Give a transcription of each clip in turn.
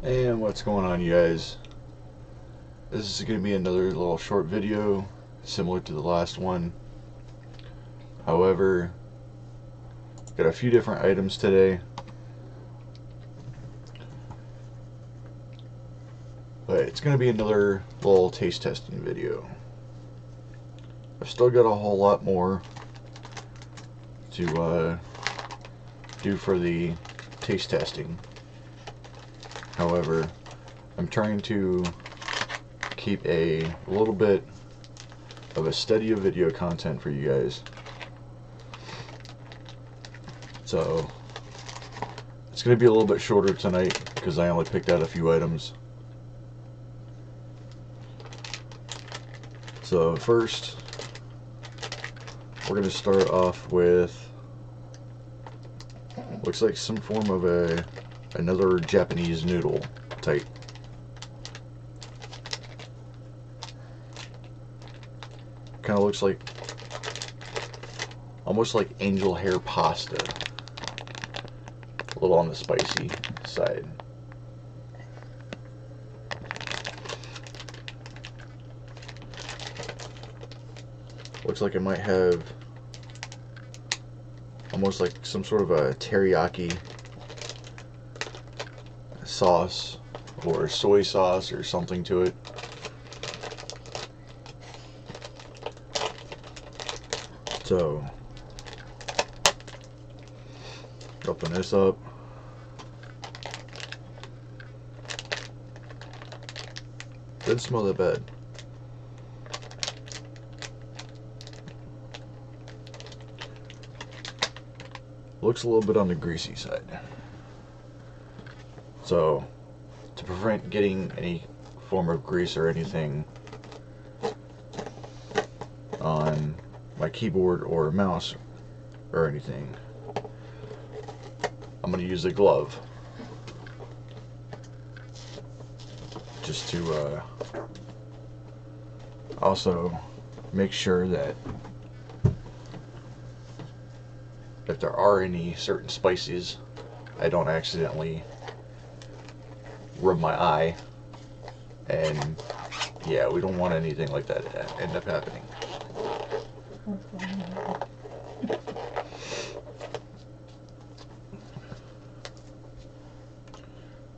And what's going on, you guys? This is going to be another little short video similar to the last one. However, got a few different items today, but it's going to be another little taste testing video. I've still got a whole lot more to do for the taste testing. However, I'm trying to keep a little bit of a steady of video content for you guys. So it's going to be a little bit shorter tonight because I only picked out a few items. So first, we're going to start off with, looks like some form of another Japanese noodle type. Kind of looks like, almost like angel hair pasta. A little on the spicy side. Looks like it might have almost like some sort of a teriyaki sauce or soy sauce or something to it. So, open this up. Didn't smell that bad. Looks a little bit on the greasy side. So, to prevent getting any form of grease or anything on my keyboard or mouse or anything, I'm going to use a glove just to also make sure that if there are any certain spices, I don't accidentally rub my eye, and yeah, we don't want anything like that to end up happening.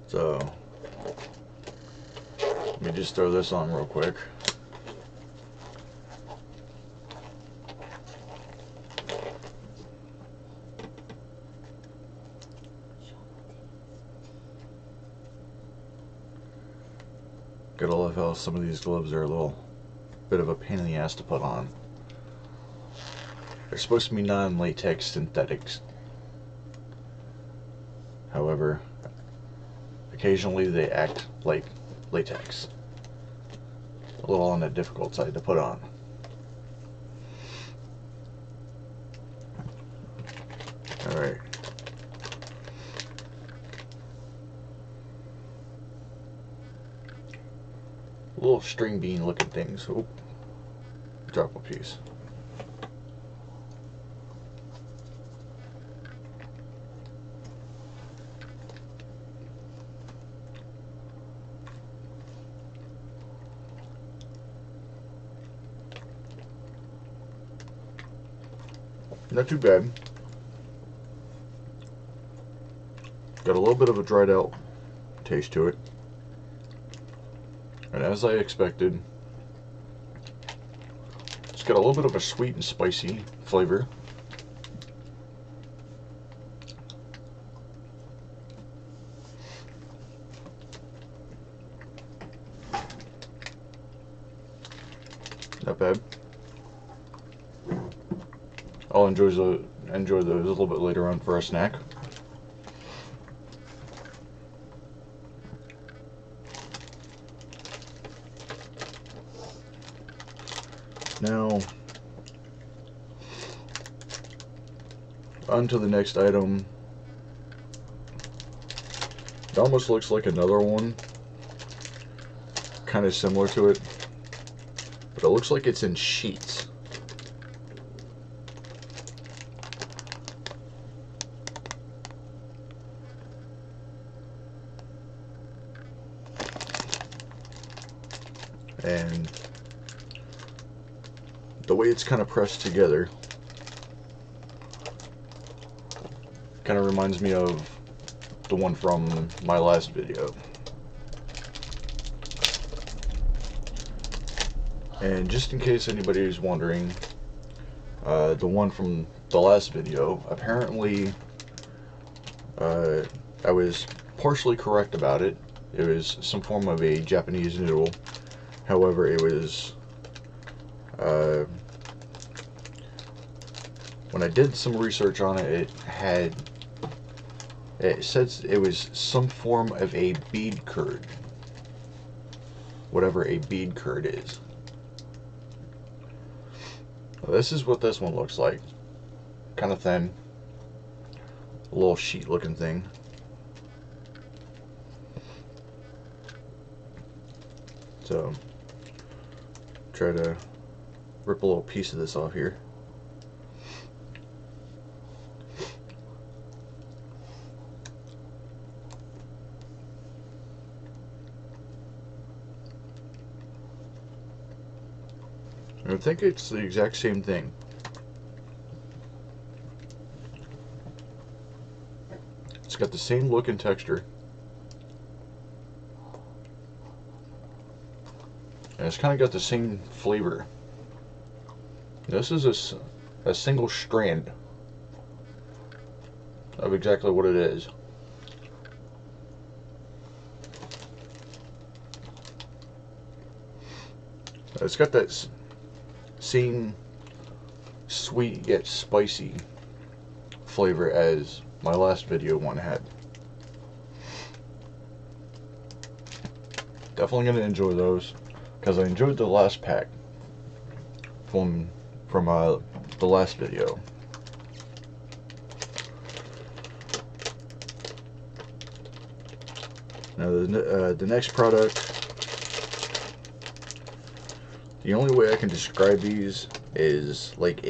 So let me just throw this on real quick. Gotta love how some of these gloves are a little bit of a pain in the ass to put on. They're supposed to be non-latex synthetics. However, occasionally they act like latex. A little on the difficult side to put on. Alright. Little string bean looking things. Oop. Drop a piece. Not too bad. Got a little bit of a dried out taste to it. And as I expected, it's got a little bit of a sweet and spicy flavor. Not bad. I'll enjoy those a little bit later on for a snack. Now, on to the next item. It almost looks like another one, kind of similar to it, but it looks like it's in sheets. and the way it's kind of pressed together kind of reminds me of the one from my last video. And just in case anybody is wondering, the one from the last video, apparently I was partially correct about it. It was some form of a Japanese noodle. However, it was when I did some research on it, it says it was some form of a bead curd, whatever a bead curd is. Well, this is what this one looks like. Kind of thin, a little sheet looking thing. So try to rip a little piece of this off here. I think it's the exact same thing. It's got the same look and texture. And it's kind of got the same flavor. This is a single strand of exactly what it is. It's got that same sweet yet spicy flavor as my last video one had. Definitely going to enjoy those because I enjoyed the last pack from the last video. Now the next product, the only way I can describe these is like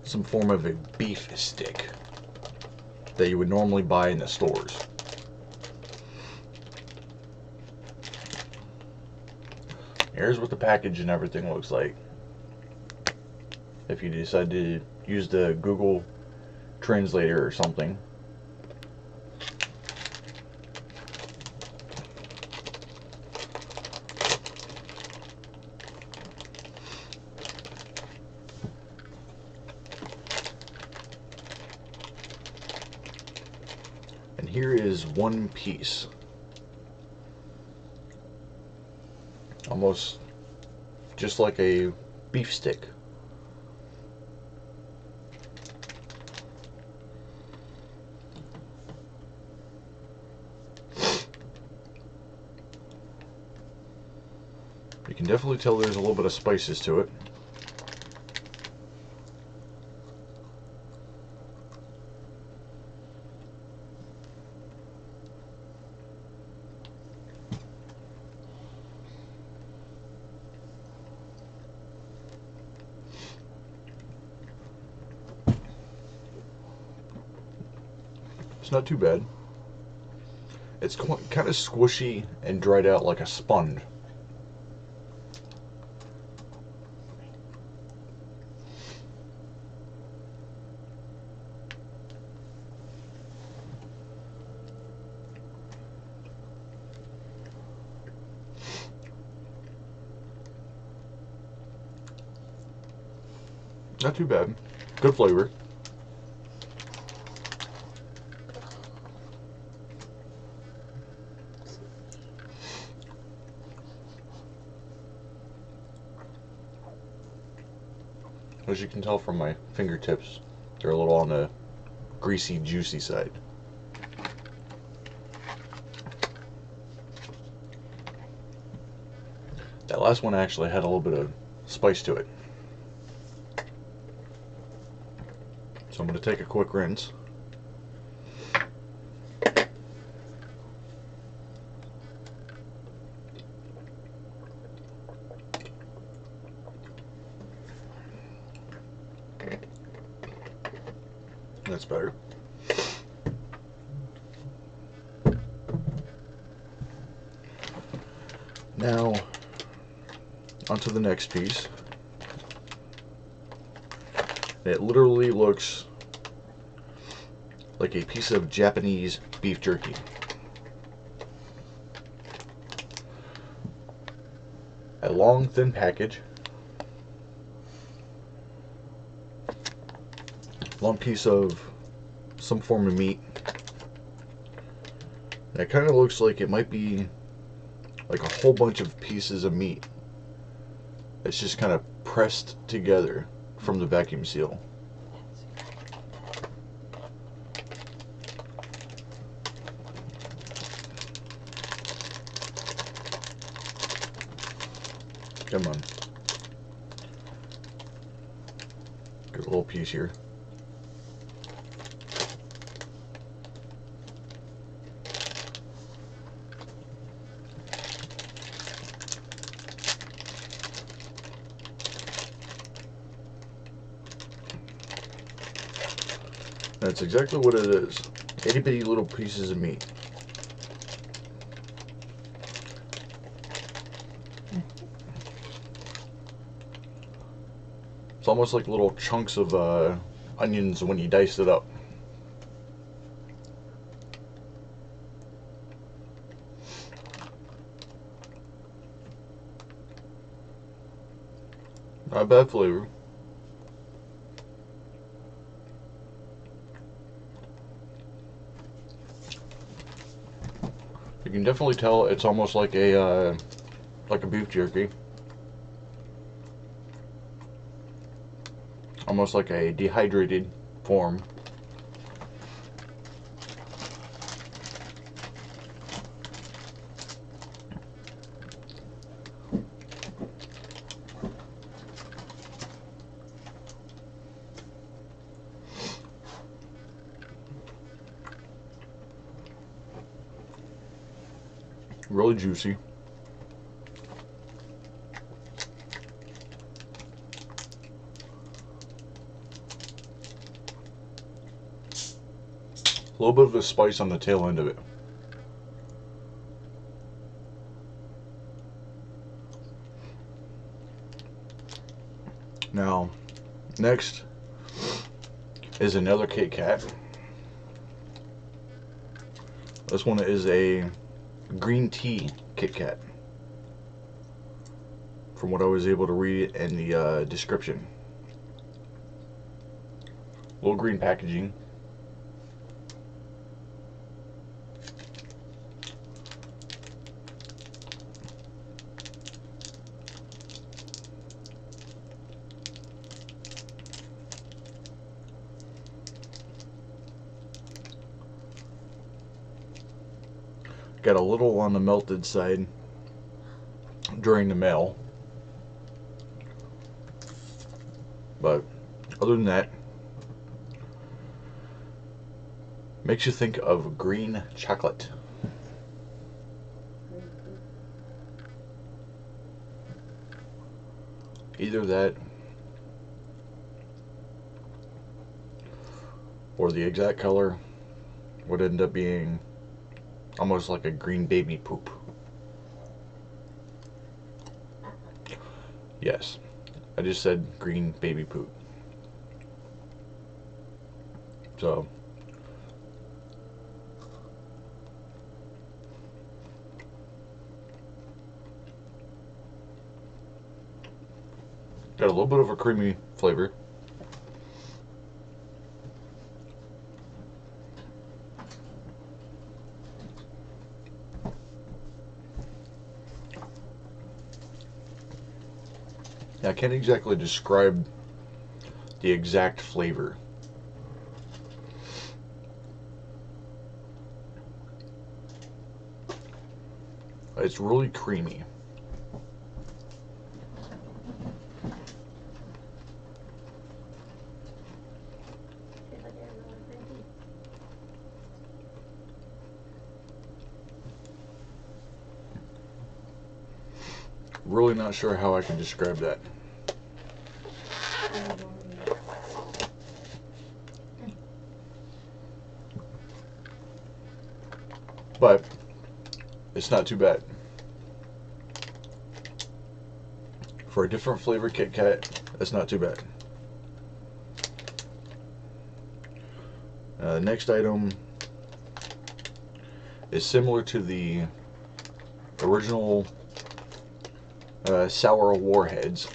some form of a beef stick that you would normally buy in the stores. Here's what the package and everything looks like. If you decide to use the Google Translator or something. And here is one piece. Almost just like a beef stick. You can definitely tell there's a little bit of spices to it. It's not too bad. It's kind of squishy and dried out like a sponge. Not too bad. Good flavor. As you can tell from my fingertips, they're a little on the greasy, juicy side. That last one actually had a little bit of spice to it. So I'm going to take a quick rinse. That's better. Now, onto the next piece. It literally looks like a piece of Japanese beef jerky. A long, thin package. Long piece of some form of meat. And it kind of looks like it might be like a whole bunch of pieces of meat. It's just kind of pressed together from the vacuum seal. Come on. Get a little piece here. That's exactly what it is. Itty bitty little pieces of meat. It's almost like little chunks of onions when you dice it up. Not a bad flavor. You can definitely tell it's almost like a beef jerky. Almost like a dehydrated form. Really juicy. A little bit of a spice on the tail end of it. Now, next is another Kit Kat. This one is a green tea Kit Kat, from what I was able to read in the description. Little green packaging. Got a little on the melted side during the mail, but other than that, makes you think of green chocolate. Either that or the exact color would end up being almost like a green baby poop. Yes, I just said green baby poop. So, got a little bit of a creamy flavor. I can't exactly describe the exact flavor. It's really creamy. Really not sure how I can describe that. But it's not too bad. for a different flavor Kit Kat, that's not too bad. Next item is similar to the original Sour Warheads.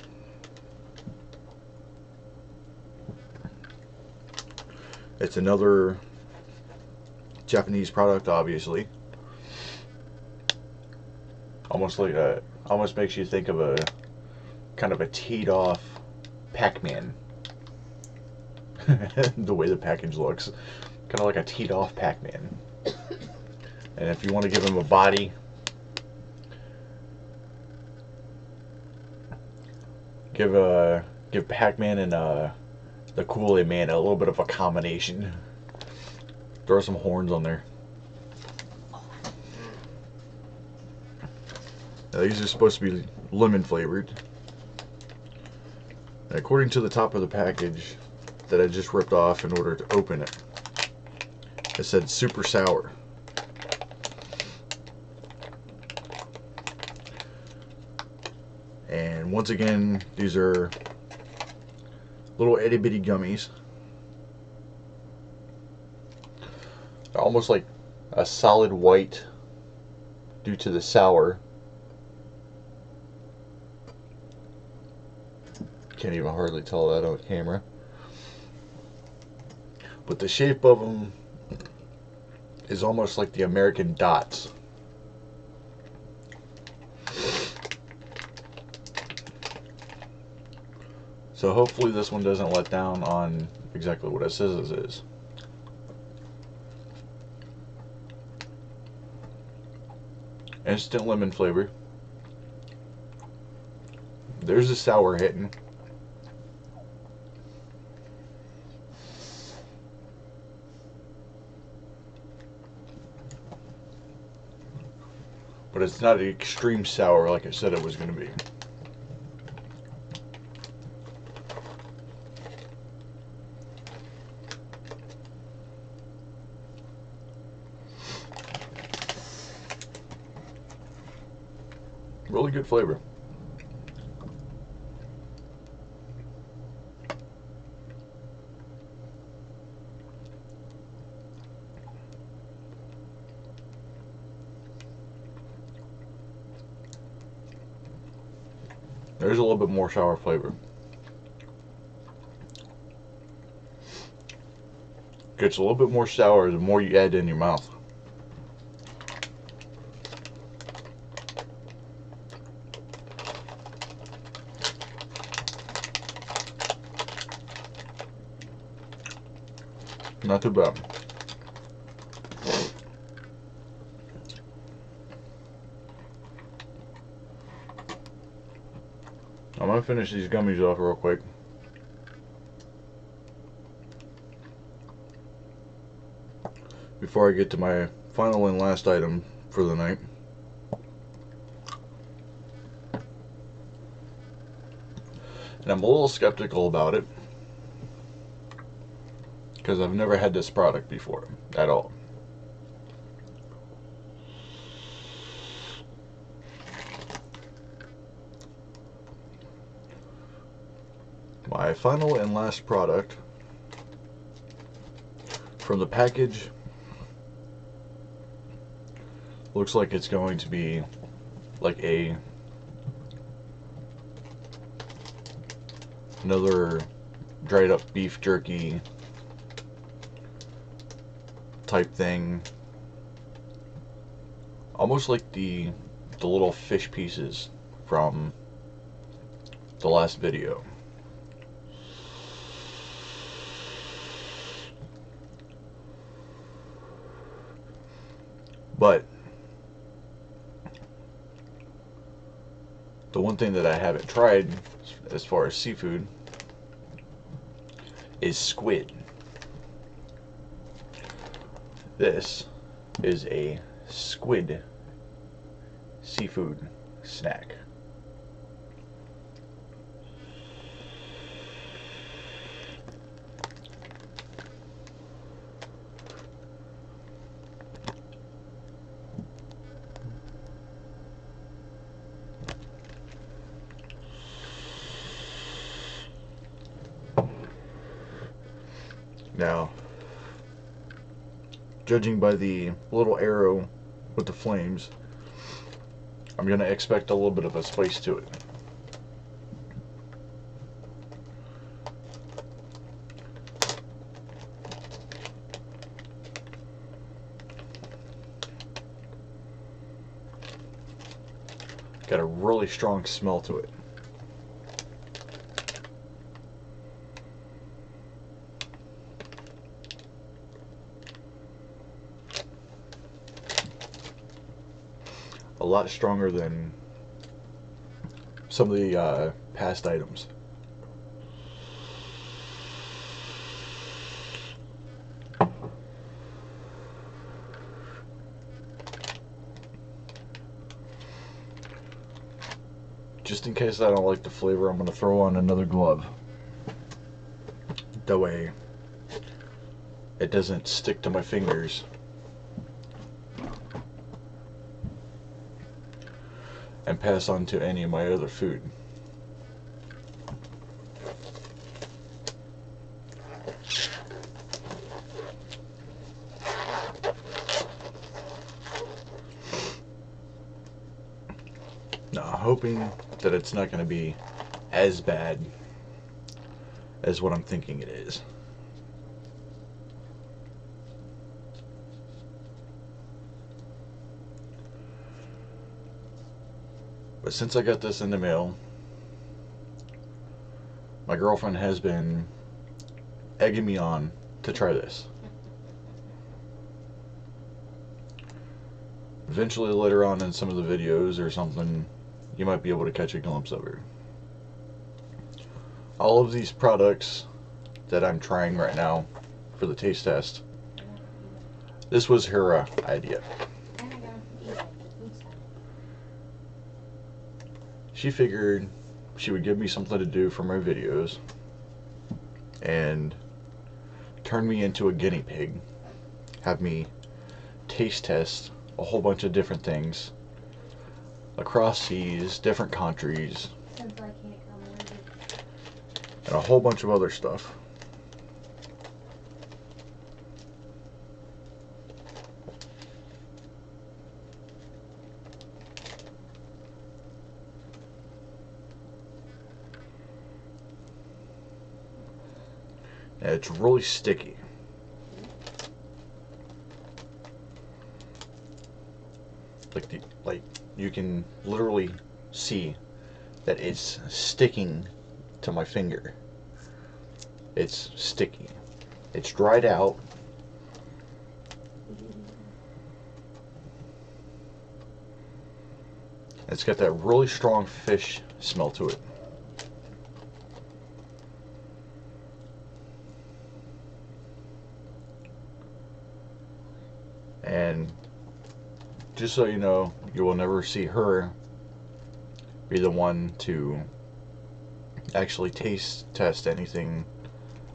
It's another Japanese product, obviously. Almost like almost makes you think of a kind of a teed off Pac-Man. The way the package looks, kind of like a teed off Pac-Man. And if you want to give him a body, give Pac-Man and the Kool-Aid Man a little bit of a combination. Throw some horns on there. Now, these are supposed to be lemon flavored. And according to the top of the package that I just ripped off in order to open it, it said super sour. And once again, these are little itty bitty gummies. They're almost like a solid white due to the sour. Can't even hardly tell that on camera. But the shape of them is almost like the American dots. So hopefully this one doesn't let down on exactly what it says it is. Instant lemon flavor. There's the sour hitting. But it's not an extreme sour like I said it was going to be. Really good flavor. There's a little bit more sour flavor. Gets a little bit more sour the more you add in your mouth. Not too bad. I'm gonna finish these gummies off real quick. Before I get to my final and last item for the night. And I'm a little skeptical about it, because I've never had this product before at all. My final and last product from the package looks like it's going to be like another dried up beef jerky type thing, almost like the little fish pieces from the last video. But the one thing that I haven't tried as far as seafood is squid. This is a squid seafood snack. Now, judging by the little arrow with the flames, I'm going to expect a little bit of a spice to it. Got a really strong smell to it. A lot stronger than some of the past items. Just in case I don't like the flavor, I'm going to throw on another glove. That way it doesn't stick to my fingers and pass on to any of my other food. Now, hoping that it's not going to be as bad as what I'm thinking it is. But since I got this in the mail, my girlfriend has been egging me on to try this. Eventually, later on in some of the videos or something, you might be able to catch a glimpse of her. All of these products that I'm trying right now for the taste test, this was her idea. She figured she would give me something to do for my videos and turn me into a guinea pig, have me taste test a whole bunch of different things across seas, different countries, and a whole bunch of other stuff. And it's really sticky. Like you can literally see that it's sticking to my finger. It's sticky. It's dried out. It's got that really strong fish smell to it. And just so you know, you will never see her be the one to actually taste test anything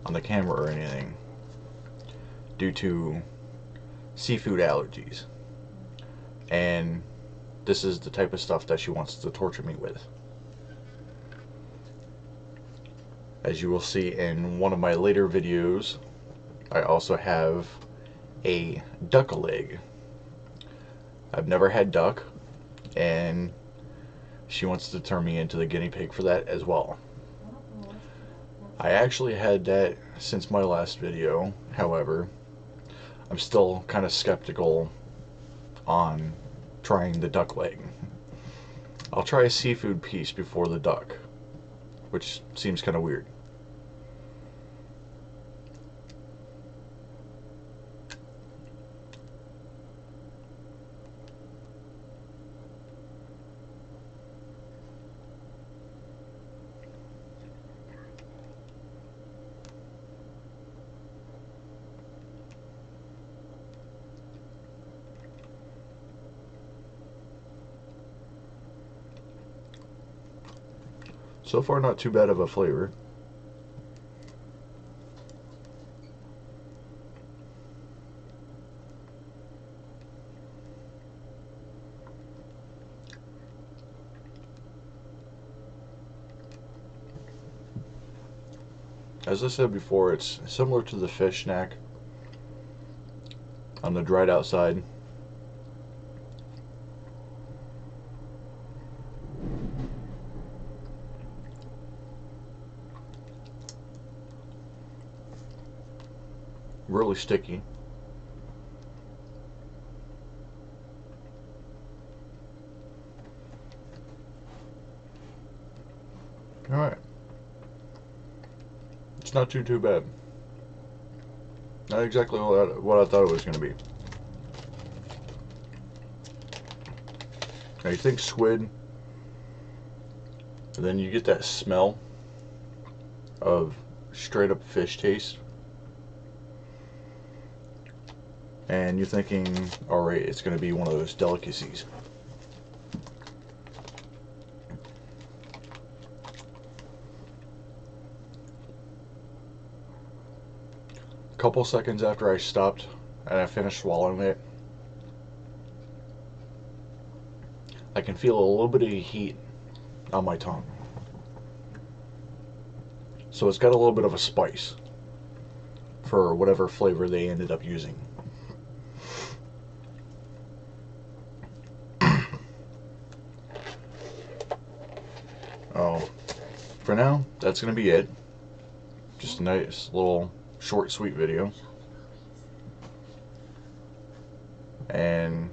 on the camera or anything due to seafood allergies. And this is the type of stuff that she wants to torture me with. As you will see in one of my later videos, I also have a duck leg. I've never had duck, and she wants to turn me into the guinea pig for that as well. I actually had that since my last video. However, I'm still kind of skeptical on trying the duck leg. I'll try a seafood piece before the duck, which seems kind of weird. So far, not too bad of a flavor. as I said before, it's similar to the fish snack on the dried out side. Really sticky. Alright. It's not too bad. Not exactly what I thought it was going to be. Now you think squid, and then you get that smell of straight up fish taste. And you're thinking, alright, it's going to be one of those delicacies. A couple seconds after I stopped and I finished swallowing it, I can feel a little bit of heat on my tongue. So it's got a little bit of a spice for whatever flavor they ended up using. Oh, for now, that's going to be it. Just a nice little short, sweet video. And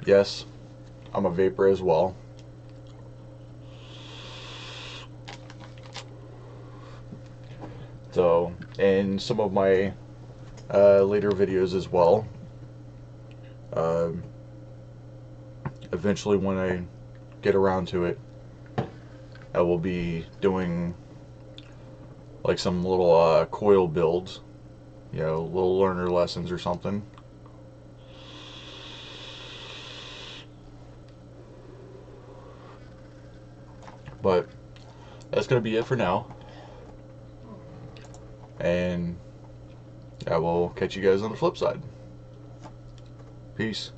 yes, I'm a vapor as well. So, in some of my later videos as well, eventually when I get around to it, I will be doing like some little coil builds, you know, little learner lessons or something. But that's going to be it for now. And I will catch you guys on the flip side. Peace.